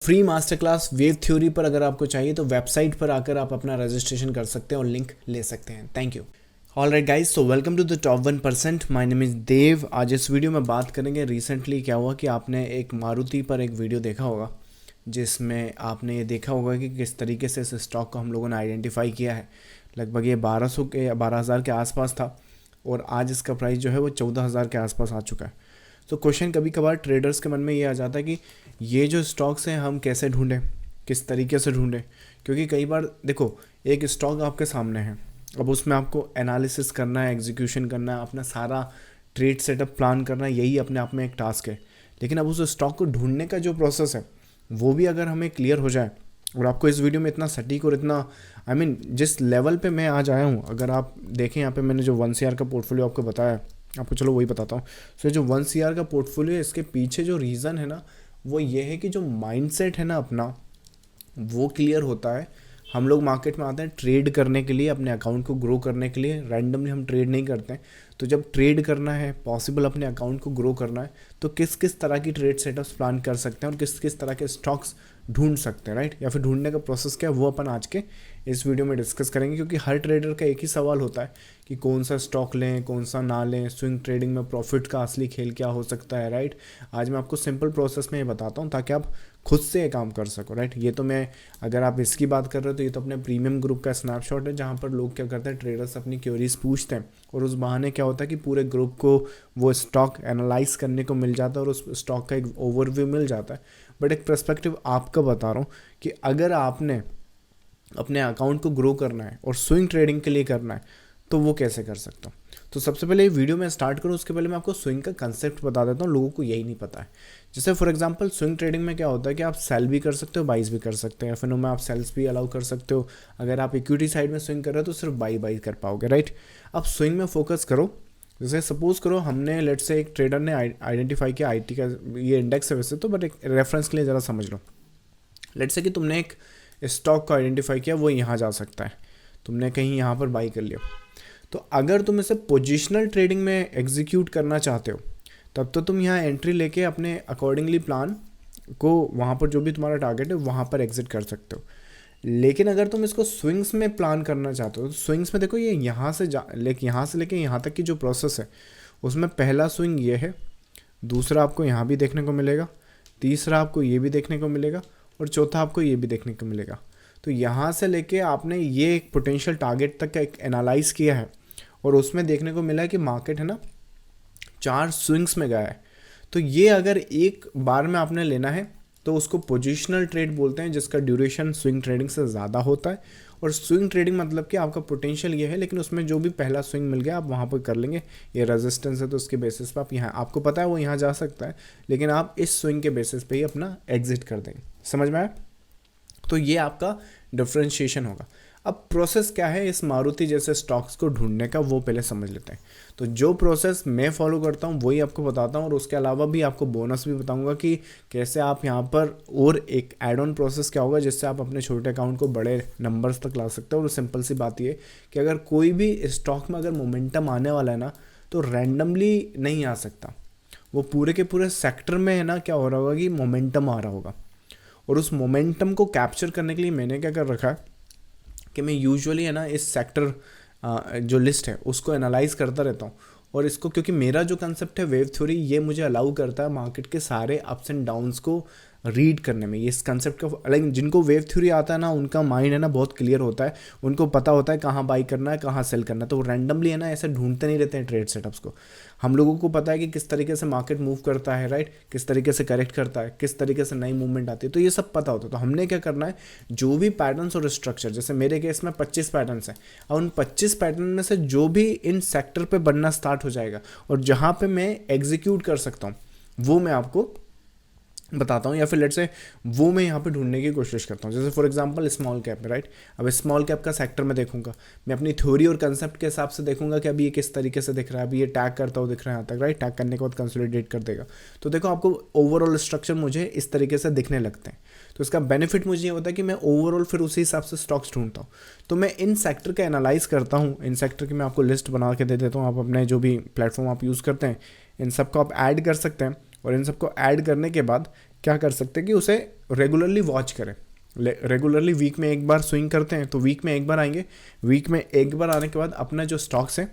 Free master class wave theory पर अगर आपको चाहिए तो वेबसाइट पर आकर आप अपना रजिस्ट्रेशन कर सकते हैं और लिंक ले सकते हैं। Thank you. All right guys, so welcome to the top 1%। My name is Dev. आज इस वीडियो में बात करेंगे रिसेंटली क्या हुआ कि आपने एक मारुति पर एक वीडियो देखा होगा जिसमें आपने ये देखा होगा कि किस तरीके से इस स्टॉक को हम लोगों ने आइडेंटिफाई किया है। लगभग ये 1200 के या 12,000 के आसपास था और आज इसका प्राइस जो है वो 14,000 के आसपास आ चुका है। तो क्वेश्चन कभी कभार ट्रेडर्स के मन में ये आ जाता है कि ये जो स्टॉक्स हैं हम कैसे ढूंढें, किस तरीके से ढूंढें, क्योंकि कई बार देखो एक स्टॉक आपके सामने है, अब उसमें आपको एनालिसिस करना है, एग्जीक्यूशन करना है, अपना सारा ट्रेड सेटअप प्लान करना है, यही अपने आप में एक टास्क है। लेकिन अब उस स्टॉक को ढूंढने का जो प्रोसेस है वो भी अगर हमें क्लियर हो जाए, और आपको इस वीडियो में इतना सटीक और इतना जिस लेवल पे मैं आज आया हूँ, अगर आप देखें यहाँ पे मैंने जो 1 CR का पोर्टफोलियो आपको बताया, आपको चलो वही बताता हूँ। सो जो 1 CR का पोर्टफोलियो है, इसके पीछे जो रीज़न है ना वो ये है कि जो माइंडसेट है ना अपना, वो क्लियर होता है। हम लोग मार्केट में आते हैं ट्रेड करने के लिए, अपने अकाउंट को ग्रो करने के लिए। रैंडमली हम ट्रेड नहीं करते हैं। तो जब ट्रेड करना है, पॉसिबल अपने अकाउंट को ग्रो करना है, तो किस किस तरह की ट्रेड सेटअप्स प्लान कर सकते हैं और किस किस तरह के स्टॉक्स ढूंढ सकते हैं, राइट, या फिर ढूंढने का प्रोसेस क्या है वो अपन आज के इस वीडियो में डिस्कस करेंगे। क्योंकि हर ट्रेडर का एक ही सवाल होता है कि कौन सा स्टॉक लें, कौन सा ना लें, स्विंग ट्रेडिंग में प्रॉफिट का असली खेल क्या हो सकता है, राइट। आज मैं आपको सिंपल प्रोसेस में ये बताता हूँ ताकि आप खुद से ये काम कर सको, राइट। ये तो मैं, अगर आप इसकी बात कर रहे हो तो ये तो अपने प्रीमियम ग्रुप का स्नैपशॉट है, जहाँ पर लोग क्या करते हैं, ट्रेडर्स अपनी क्वेरीज पूछते हैं और उस बहाने क्या होता है कि पूरे ग्रुप को वो स्टॉक एनालाइज करने को मिल जाता है और उस स्टॉक का एक ओवरव्यू मिल जाता है। बट एक पर्सपेक्टिव आपका बता रहा हूँ कि अगर आपने अपने अकाउंट को ग्रो करना है और स्विंग ट्रेडिंग के लिए करना है तो वो कैसे कर सकता हूँ। तो सबसे पहले ये वीडियो में स्टार्ट करूँ उसके पहले मैं आपको स्विंग का कंसेप्ट बता देता हूँ, लोगों को यही नहीं पता है। जैसे फॉर एग्जांपल स्विंग ट्रेडिंग में क्या होता है कि आप सेल भी कर सकते हो, बाइज भी कर सकते हैं, एफ में आप सेल्स भी अलाउ कर सकते हो। अगर आप इक्विटी साइड में स्विंग कर रहे हो तो सिर्फ बाई कर पाओगे, राइट। अब स्विंग में फोकस करो। जैसे सपोज करो हमने, लेट से एक ट्रेडर ने आइडेंटिफाई किया IT का, ये इंडेक्स है वैसे तो, बट एक रेफरेंस के लिए ज़रा समझ लो। लेट से कि तुमने एक स्टॉक को आइडेंटिफाई किया, वो यहाँ जा सकता है, तुमने कहीं यहाँ पर बाई कर लिया। तो अगर तुम इसे पोजिशनल ट्रेडिंग में एग्जीक्यूट करना चाहते हो तब तो तुम यहाँ एंट्री लेके अपने अकॉर्डिंगली प्लान को, वहाँ पर जो भी तुम्हारा टारगेट है वहाँ पर एग्जिट कर सकते हो। लेकिन अगर तुम इसको स्विंग्स में प्लान करना चाहते हो तो स्विंग्स में देखो, ये यहाँ से लेके यहाँ तक की जो प्रोसेस है उसमें पहला स्विंग ये है, दूसरा आपको यहाँ भी देखने को मिलेगा, तीसरा आपको ये भी देखने को मिलेगा और चौथा आपको ये भी देखने को मिलेगा। तो यहाँ से लेके आपने ये एक पोटेंशियल टारगेट तक का एक एनालाइज किया है और उसमें देखने को मिला है कि मार्केट है ना 4 स्विंग्स में गया है। तो ये अगर एक बार में आपने लेना है तो उसको पोजिशनल ट्रेड बोलते हैं, जिसका ड्यूरेशन स्विंग ट्रेडिंग से ज़्यादा होता है। और स्विंग ट्रेडिंग मतलब कि आपका पोटेंशियल ये है, लेकिन उसमें जो भी पहला स्विंग मिल गया आप वहाँ पर कर लेंगे। ये रेजिस्टेंस है तो उसके बेसिस पे आप यहाँ, आपको पता है वो यहाँ जा सकता है, लेकिन आप इस स्विंग के बेसिस पे ही अपना एग्जिट कर देंगे। समझ में आया? तो ये आपका डिफ्रेंशिएशन होगा। अब प्रोसेस क्या है इस मारुति जैसे स्टॉक्स को ढूंढने का, वो पहले समझ लेते हैं। तो जो प्रोसेस मैं फॉलो करता हूँ वही आपको बताता हूँ, और उसके अलावा भी आपको बोनस भी बताऊंगा कि कैसे आप यहाँ पर, और एक एड ऑन प्रोसेस क्या होगा जिससे आप अपने छोटे अकाउंट को बड़े नंबर्स तक ला सकते हो। और सिंपल सी बात ये कि अगर कोई भी स्टॉक में अगर मोमेंटम आने वाला है ना तो रैंडमली नहीं आ सकता, वो पूरे के पूरे सेक्टर में है ना क्या हो रहा होगा कि मोमेंटम आ रहा होगा। और उस मोमेंटम को कैप्चर करने के लिए मैंने क्या कर रखा है कि मैं यूजुअली है ना इस सेक्टर जो लिस्ट है उसको एनालाइज करता रहता हूँ। और इसको, क्योंकि मेरा जो कंसेप्ट है वेव थ्योरी, ये मुझे अलाउ करता है मार्केट के सारे अप्स एंड डाउन्स को रीड करने में। ये इस कंसेप्ट का, लाइक जिनको वेव थ्योरी आता है ना उनका माइंड है ना बहुत क्लियर होता है, उनको पता होता है कहाँ बाई करना है, कहाँ सेल करना है। तो वो रैंडमली है ना ऐसे ढूंढते नहीं रहते हैं ट्रेड सेटअप्स को। हम लोगों को पता है कि किस तरीके से मार्केट मूव करता है, राइट, किस तरीके से करेक्ट करता है, किस तरीके से नई मूवमेंट आती है, तो ये सब पता होता है। तो हमने क्या करना है, जो भी पैटर्न्स और स्ट्रक्चर, जैसे मेरे केस में 25 पैटर्न्स हैं, और उन 25 पैटर्न में से जो भी इन सेक्टर पे बनना स्टार्ट हो जाएगा और जहाँ पे मैं एग्जीक्यूट कर सकता हूँ वो मैं आपको बताता हूँ, या फिर लेट से वो मैं यहाँ पे ढूंढने की कोशिश करता हूँ। जैसे फॉर एग्जांपल स्मॉल कैप में, राइट, अब स्मॉल कैप का सेक्टर में देखूंगा, मैं अपनी थ्योरी और कंसेप्ट के हिसाब से देखूंगा कि अभी ये किस तरीके से दिख रहा है, अभी ये टैग करता हुआ दिख रहा है यहाँ तक, राइट, टैग करने के बाद कंसोलिडेट कर देगा। तो देखो आपको ओवरऑल स्ट्रक्चर मुझे इस तरीके से दिखने लगते हैं। तो इसका बेनिफिट मुझे ये होता है कि मैं ओवरऑल फिर उसी हिसाब से स्टॉक्स ढूंढता हूँ। तो मैं इन सेक्टर का एनालाइज करता हूँ, इन सेक्टर की मैं आपको लिस्ट बना के दे देता हूँ, आप अपने जो भी प्लेटफॉर्म आप यूज़ करते हैं इन सबको आप ऐड कर सकते हैं। और इन सबको ऐड करने के बाद क्या कर सकते हैं कि उसे रेगुलरली वॉच करें। रेगुलरली वीक में एक बार स्विंग करते हैं तो वीक में एक बार आएंगे, वीक में एक बार आने के बाद अपना जो स्टॉक्स है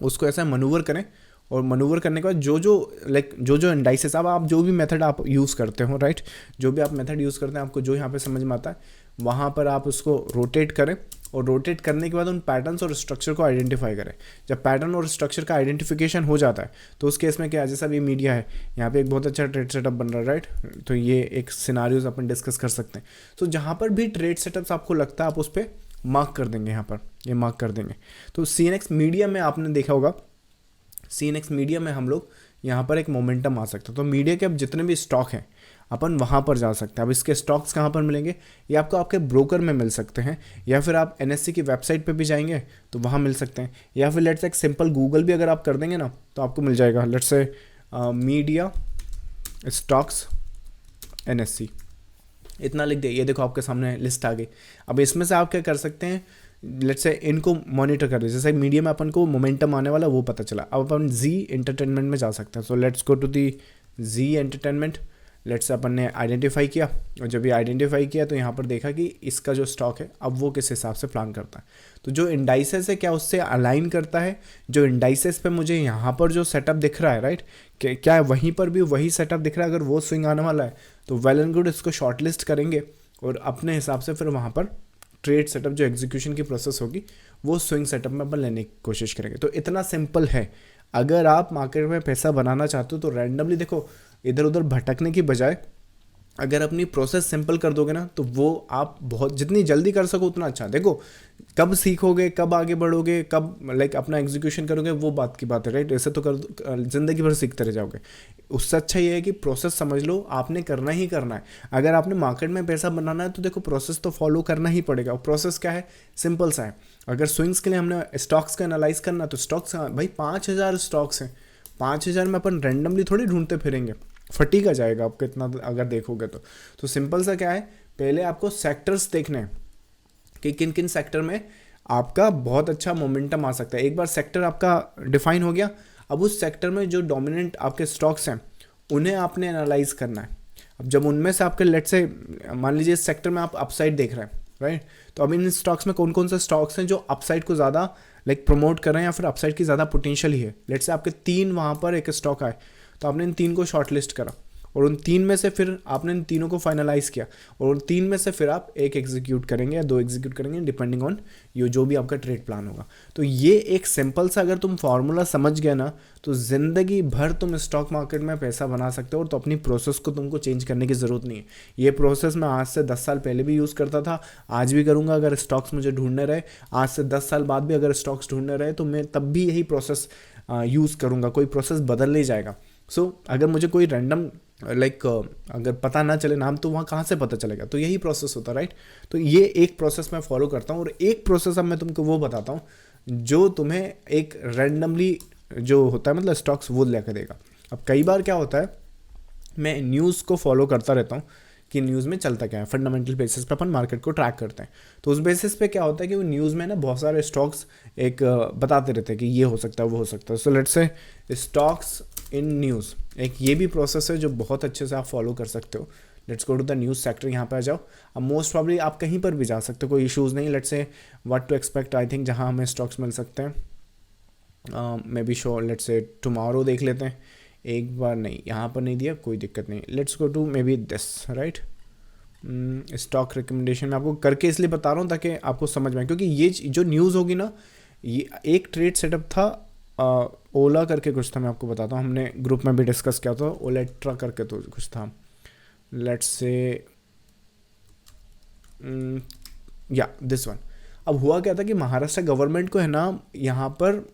उसको ऐसा मनूवर करें, और मनूवर करने के बाद जो जो इंडाइसेस, अब आप जो भी मेथड आप यूज़ करते हो, राइट, जो भी आप मेथड यूज़ करते हैं आपको जो यहाँ पे समझ में आता है वहाँ पर आप उसको रोटेट करें, और रोटेट करने के बाद उन पैटर्न्स और स्ट्रक्चर को आइडेंटिफाई करें। जब पैटर्न और स्ट्रक्चर का आइडेंटिफिकेशन हो जाता है तो उस केस में क्या है, जैसा भी मीडिया है, यहाँ पे एक बहुत अच्छा ट्रेड सेटअप बन रहा है, राइट, तो ये एक सिनारियोज अपन डिस्कस कर सकते हैं। तो जहाँ पर भी ट्रेड सेटअप्स आपको लगता है आप उस पर मार्क कर देंगे, यहाँ पर ये मार्क कर देंगे। तो CNX मीडिया में आपने देखा होगा, CNX मीडिया में हम लोग यहाँ पर एक मोमेंटम आ सकता है। तो मीडिया के अब जितने भी स्टॉक हैं अपन वहाँ पर जा सकते हैं। अब इसके स्टॉक्स कहाँ पर मिलेंगे, ये आपको आपके ब्रोकर में मिल सकते हैं, या फिर आप NSE की वेबसाइट पे भी जाएंगे तो वहाँ मिल सकते हैं, या फिर लेट्स एक सिंपल गूगल भी अगर आप कर देंगे ना तो आपको मिल जाएगा, let's say media stocks NSE, इतना लिख दे, ये देखो आपके सामने लिस्ट आ गई। अब इसमें से आप क्या कर सकते हैं, लेट्स से इनको मॉनिटर कर दे, जैसे मीडिया में अपन को मोमेंटम आने वाला वो पता चला, अब अपन जी एंटरटेनमेंट में जा सकते हैं। So let's go to the G entertainment, let's अपन ने आइडेंटिफाई किया, और जब ये आइडेंटिफाई किया तो यहाँ पर देखा कि इसका जो स्टॉक है अब वो किस हिसाब से प्लान करता है। तो जो इंडाइसेस है क्या उससे अलाइन करता है, जो इंडाइसेस पे मुझे यहाँ पर जो सेटअप दिख रहा है, राइट, क्या वहीं पर भी वही सेटअप दिख रहा है, अगर वो स्विंग आने वाला है तो वेल एंड गुड, इसको शॉर्टलिस्ट करेंगे और अपने हिसाब से फिर वहाँ पर ट्रेड सेटअप जो एग्जीक्यूशन की प्रोसेस होगी वो स्विंग सेटअप में अपन लेने की कोशिश करेंगे। तो इतना सिंपल है। अगर आप मार्केट में पैसा बनाना चाहते हो तो रैंडमली देखो, इधर उधर भटकने की बजाय अगर अपनी प्रोसेस सिंपल कर दोगे ना तो वो आप बहुत जितनी जल्दी कर सको उतना अच्छा। देखो कब सीखोगे, कब आगे बढ़ोगे, कब अपना एग्जीक्यूशन करोगे वो बात की बात है, राइट। ऐसे तो ज़िंदगी भर सीखते रह जाओगे। उससे अच्छा ये है कि प्रोसेस समझ लो, आपने करना ही करना है। अगर आपने मार्केट में पैसा बनाना है तो देखो प्रोसेस तो फॉलो करना ही पड़ेगा। और प्रोसेस क्या है, सिंपल सा है। अगर स्विंग्स के लिए हमने स्टॉक्स का एनालाइज करना तो स्टॉक्स भाई 5000 स्टॉक्स हैं, 5000 में अपन रैंडमली थोड़ी ढूंढते फिरेंगे, फटीका जाएगा आपको इतना अगर देखोगे तो सिंपल सा क्या है, पहले आपको सेक्टर्स देखने हैं कि किन किन सेक्टर में आपका बहुत अच्छा मोमेंटम आ सकता है। एक बार सेक्टर आपका डिफाइन हो गया, अब उस सेक्टर में जो डोमिनेंट आपके स्टॉक्स हैं उन्हें आपने एनालाइज करना है। अब जब उनमें से आपके लेट्स से मान लीजिए इस सेक्टर में आप अपसाइड देख रहे हैं, राइट, तो अब इन स्टॉक्स में कौन कौन से स्टॉक्स हैं जो अपसाइड को ज़्यादा प्रमोट कर रहे हैं या फिर अपसाइड की ज़्यादा पोटेंशियल ही है। लेट्स से आपके 3 वहाँ पर एक स्टॉक आए तो आपने इन 3 को शॉर्टलिस्ट करा और उन 3 में से फिर आपने इन तीनों को फाइनलाइज किया और उन 3 में से फिर आप एक एग्जीक्यूट करेंगे या 2 एग्जीक्यूट करेंगे डिपेंडिंग ऑन ये जो भी आपका ट्रेड प्लान होगा। तो ये एक सिंपल सा अगर तुम फार्मूला समझ गए ना तो ज़िंदगी भर तुम स्टॉक मार्केट में पैसा बना सकते हो। और तो अपनी प्रोसेस को तुमको चेंज करने की ज़रूरत नहीं है। ये प्रोसेस मैं आज से 10 साल पहले भी यूज़ करता था, आज भी करूँगा। अगर स्टॉक्स मुझे ढूंढने रहे, आज से 10 साल बाद भी अगर स्टॉक्स ढूंढने रहे तो मैं तब भी यही प्रोसेस यूज़ करूँगा। कोई प्रोसेस बदल नहीं जाएगा। अगर मुझे कोई रैंडम अगर पता ना चले नाम तो वहाँ कहाँ से पता चलेगा। तो यही प्रोसेस होता है, राइट। तो ये एक प्रोसेस मैं फॉलो करता हूँ और एक प्रोसेस अब मैं तुमको वो बताता हूँ जो तुम्हें एक रैंडमली जो होता है स्टॉक्स वो लेकर देगा। अब कई बार क्या होता है, मैं न्यूज़ को फॉलो करता रहता हूँ कि न्यूज़ में चलता क्या है। फंडामेंटल बेसिस पे अपन मार्केट को ट्रैक करते हैं। तो उस बेसिस पे क्या होता है कि वो न्यूज़ में ना बहुत सारे स्टॉक्स बताते रहते हैं कि ये हो सकता है वो हो सकता है। So let's say stocks in news एक ये भी प्रोसेस है जो बहुत अच्छे से आप फॉलो कर सकते हो। Let's go to the news sector, यहाँ पे आ जाओ। अब मोस्ट प्रॉब्ली आप कहीं पर भी जा सकते हो, कोई इश्यूज़ नहीं। Let's say what to expect, I think जहाँ हमें स्टॉक्स मिल सकते हैं maybe sure. Let's say tomorrow देख लेते हैं एक बार। नहीं, यहाँ पर नहीं दिया, कोई दिक्कत नहीं। Let's go to maybe this, right. Stock recommendation मैं आपको करके इसलिए बता रहा हूँ ताकि आपको समझ में आए, क्योंकि ये जो न्यूज़ होगी ना, ये एक ट्रेड सेटअप था ओला करके कुछ था, मैं आपको बताता हूँ। हमने ग्रुप में भी डिस्कस किया था, ओलेट्रा करके तो कुछ था। लेट्स से या दिस वन। अब हुआ क्या था कि महाराष्ट्र गवर्नमेंट को है ना यहाँ पर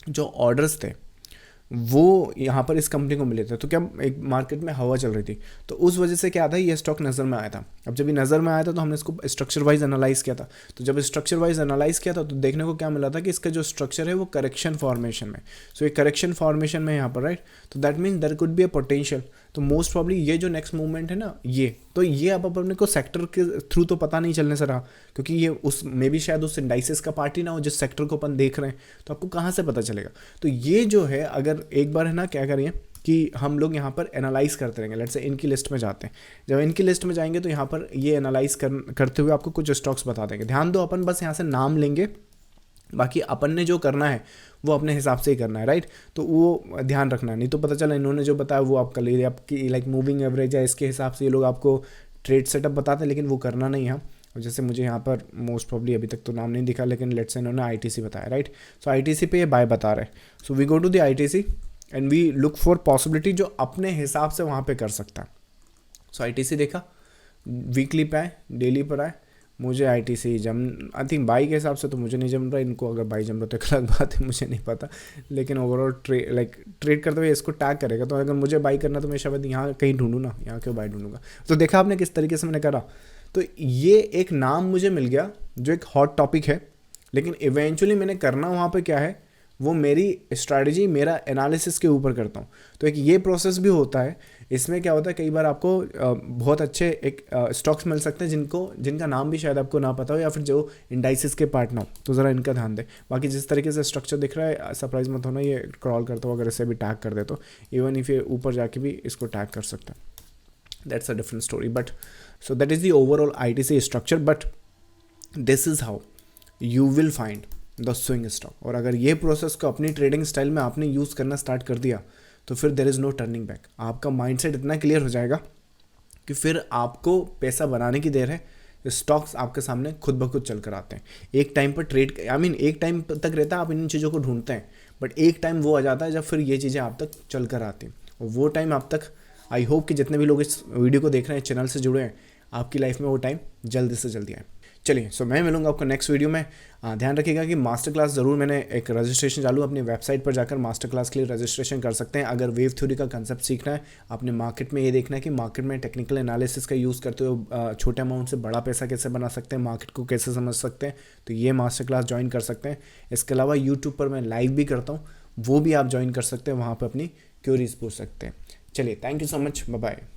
जो ऑर्डर्स थे वो यहाँ पर इस कंपनी को मिले थे। तो क्या एक मार्केट में हवा चल रही थी, तो उस वजह से क्या था, ये स्टॉक नज़र में आया था। अब जब ये नज़र में आया था तो हमने इसको स्ट्रक्चर वाइज एनालाइज किया था। तो जब स्ट्रक्चर वाइज एनालाइज किया था तो देखने को क्या मिला था कि इसका जो स्ट्रक्चर है वो करेक्शन फॉर्मेशन में। सो ये करेक्शन फॉर्मेशन में यहाँ पर, राइट। तो that means there could be a potential. तो मोस्ट प्रॉब्ली ये जो नेक्स्ट मूवमेंट है ना, ये अब अपने को सेक्टर के थ्रू तो पता नहीं चलने से रहा, क्योंकि ये उस मे भी शायद उस इंडाइसिस का पार्ट ही ना हो जिस सेक्टर को अपन देख रहे हैं। तो आपको कहाँ से पता चलेगा। तो ये जो है, अगर एक बार है ना क्या करिए, कि हम लोग यहाँ पर एनालाइज करते रहेंगे। लेट्स से इनकी लिस्ट में जाते हैं, जब इनकी लिस्ट में जाएंगे तो यहाँ पर ये एनालाइज करते हुए आपको कुछ स्टॉक्स बता देंगे। ध्यान दो, अपन बस यहाँ से नाम लेंगे, बाकी अपन ने जो करना है वो अपने हिसाब से ही करना है, राइट। तो वो ध्यान रखना, नहीं तो पता चला इन्होंने जो बताया वो आप कर लीजिए, आपकी लाइक मूविंग एवरेज है इसके हिसाब से ये लोग आपको ट्रेड सेटअप बताते हैं, लेकिन वो करना नहीं है। और जैसे मुझे यहाँ पर मोस्ट प्रॉब्ली अभी तक तो नाम नहीं दिखा, लेकिन लेट्स से इन्होंने ITC बताया, राइट। सो ITC पे ये बाय बता रहे हैं, so we go to the ITC and we look for possibility जो अपने हिसाब से वहाँ पे कर सकता है। सो ITC देखा, वीकली पे आए, डेली पर आए, मुझे ITC आई थिंक बाई के हिसाब से तो मुझे नहीं जम रहा, इनको अगर बाई जम रहा तो एक अलग बात है, मुझे नहीं पता, लेकिन ओवरऑल ट्रेड करते हुए इसको टैग करेगा। तो अगर मुझे बाई करना तो मैं शायद यहाँ कहीं ढूंढूँ ना, यहाँ क्यों बाई ढूंढूंगा। तो देखा आपने किस तरीके से मैंने करा। तो ये एक नाम मुझे मिल गया जो एक हॉट टॉपिक है, लेकिन इवेंचुअली मैंने करना वहाँ पे क्या है, वो मेरी स्ट्रैटेजी, मेरा एनालिसिस के ऊपर करता हूँ। तो एक ये प्रोसेस भी होता है। इसमें क्या होता है, कई बार आपको बहुत अच्छे एक स्टॉक्स मिल सकते हैं जिनका नाम भी शायद आपको ना पता हो, या फिर जो इंडाइसिस के पार्ट ना हो, तो ज़रा इनका ध्यान दें। बाकी जिस तरीके से स्ट्रक्चर दिख रहा है, सरप्राइज मत होना, ये क्रॉल करता हो, अगर इसे भी टैग कर दे तो इवन इफ ये ऊपर जाके भी इसको टैग कर सकता है, that's a different story. But so that is the overall ITC structure, but this is how you will find the swing stock. और अगर ये प्रोसेस को अपनी ट्रेडिंग स्टाइल में आपने यूज़ करना स्टार्ट कर दिया तो फिर there is no turning back. आपका माइंडसेट इतना क्लियर हो जाएगा कि फिर आपको पैसा बनाने की देर है। स्टॉक्स आपके सामने खुद ब खुद चल कर आते हैं। एक टाइम पर ट्रेड एक टाइम तक रहता है आप इन चीज़ों को ढूंढते हैं, बट एक टाइम वो आ जाता है जब फिर ये चीज़ें आप तक चल कर आती हैं। और वो टाइम आप तक, आई होप कि जितने भी लोग इस वीडियो को देख रहे हैं, चैनल से जुड़े हैं, आपकी लाइफ में वो टाइम जल्दी से जल्दी आए। चलिए, सो मैं मिलूंगा आपको नेक्स्ट वीडियो में। ध्यान रखिएगा कि मास्टर क्लास ज़रूर, मैंने एक रजिस्ट्रेशन चालू, अपनी वेबसाइट पर जाकर मास्टर क्लास के लिए रजिस्ट्रेशन कर सकते हैं। अगर वेव थ्योरी का कंसेप्ट सीखना है, आपने मार्केट में ये देखना है कि मार्केट में टेक्निकल एनालिसिस का यूज़ करते हुए छोटे अमाउंट से बड़ा पैसा कैसे बना सकते हैं, मार्केट को कैसे समझ सकते हैं, तो ये मास्टर क्लास ज्वाइन कर सकते हैं। इसके अलावा यूट्यूब पर मैं लाइव भी करता हूँ, वो भी आप ज्वाइन कर सकते हैं, वहाँ पर अपनी क्यूरीज पूछ सकते हैं। चलिए, thank you so much, bye bye.